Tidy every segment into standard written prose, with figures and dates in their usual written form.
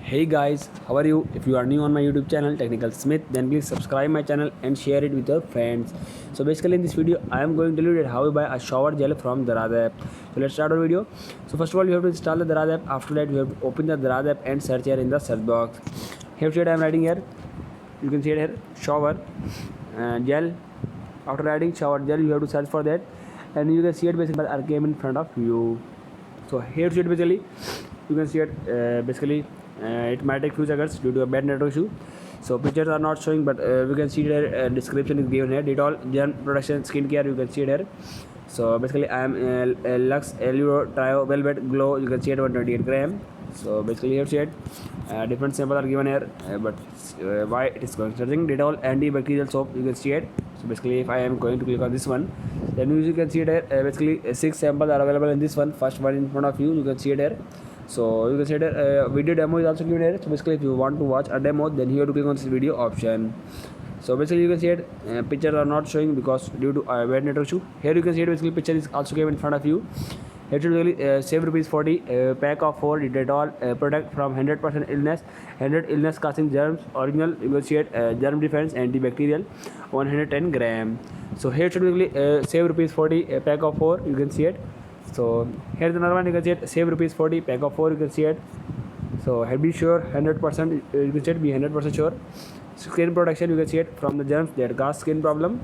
Hey guys, how are you? If you are new on my YouTube channel Technical Smith, then please subscribe my channel and share it with your friends. So basically in this video I am going to tell you that how to buy a shower gel from Daraz app. So let's start our video. So first of all you have to install the Daraz app. After that you have to open the Daraz app and search here in the search box. Here I am writing here. You can see it here shower gel. After writing shower gel you have to search for that and you can see it basically came in front of you. So here basically you can see it it might take few seconds due to a bad network issue. So pictures are not showing, but we can see there description is given here. Dettol Germ Protection Skincare, you can see it here. So basically I am Lux Allure Trio Velvet Glow, you can see it 128 gram. So basically here see it different samples are given here, but why it is going searching. Dettol antibacterial soap, you can see it. So basically if I am going to click on this one, then you can see it here basically 6 samples are available in this one. First one in front of you, you can see it here. So you can see that video demo is also given here. So basically if you want to watch a demo, then you have to click on this video option. So basically you can see it pictures are not showing because due to bad network issue. Here you can see it basically picture is also given in front of you. Here should really save rupees 40 pack of 4 Dettol product from 100% illness, 100 illness causing germs, original, you can see it germ defense antibacterial 110 gram. So here should really save rupees 40 pack of 4, you can see it. So here's another one, you can see it save rupees 40 pack of 4, you can see it. So be sure 100%, you can see it, be 100% sure. Skin protection, you can see it from the germs that cause skin problem.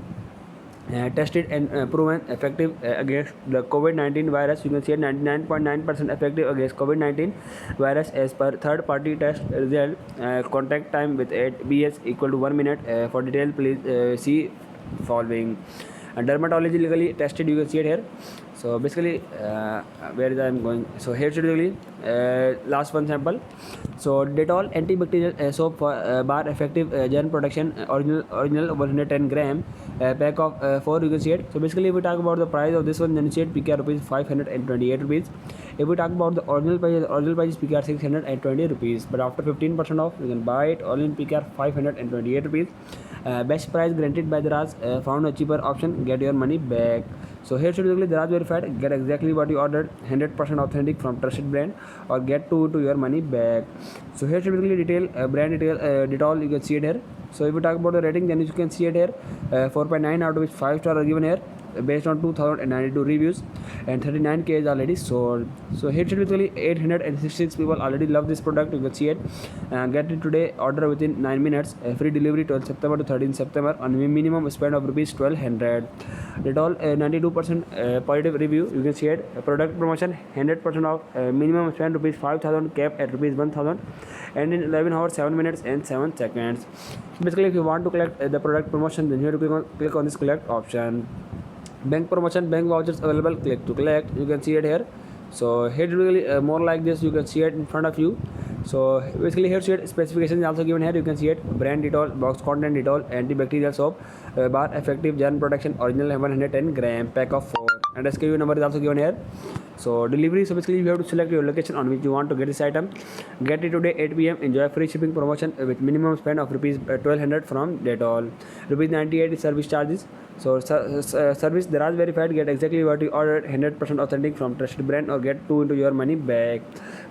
Tested and proven effective against the COVID-19 virus. You can see it 99.9% effective against COVID-19 virus as per third party test result. Contact time with 8 BS equal to 1 minute. For detail please see following. Dermatologically tested, you can see it here. So basically where is I am going. So here should really last one sample. So Dettol antibacterial soap for bar effective germ protection original 110 gram pack of 4, you can see it. So basically if we talk about the price of this one, then you see it PKR rupees 528 rupees. If we talk about the original price is PKR 620 rupees, but after 15% off you can buy it all in PKR 528 rupees. Best price granted by Daraz, found a cheaper option, get your money back. So here should be Daraz verified, get exactly what you ordered, 100% authentic from trusted brand, or get to your money back. So here should be detail brand detail Dettol, you can see it here. So if we talk about the rating, then you can see it here 4.9 out of which 5 stars are given here based on 2092 reviews and 39k is already sold. So here should be 866 people already love this product, you can see it. Get it today, order within 9 minutes, free delivery 12 September to 13 September on minimum spend of rupees 1200. Dettol 92% positive review, you can see it. Product promotion 100% off, minimum spend rupees 5000, cap at rupees 1000 and in 11 hours 7 minutes and 7 seconds. So basically if you want to collect the product promotion, then you have to click on this collect option. Bank promotion, bank vouchers available, click to collect, you can see it here. So here really more like this, you can see it in front of you. So basically here see it specifications also given here, you can see it brand Dettol, box content Dettol antibacterial soap, bar effective germ protection original 110 gram pack of 4 and SKU number is also given here. So delivery, so basically you have to select your location on which you want to get this item. Get it today 8 PM, enjoy free shipping promotion with minimum spend of rupees 1200 from Dettol. Rupees 98 is service charges. So service Daraz verified, get exactly what you ordered, 100% authentic from trusted brand, or get 2 into your money back.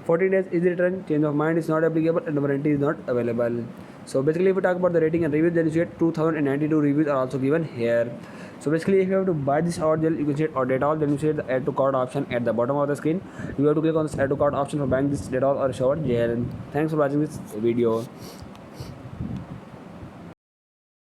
14 days easy return, change of mind is not applicable and warranty is not available. So basically if we talk about the rating and reviews, then you see 2092 reviews are also given here. So basically if you have to buy this shower gel, you can see it or Dettol, then you see the add to cart option at the bottom of the screen. You have to click on this add to cart option for buying this Dettol or shower gel. Thanks for watching this video.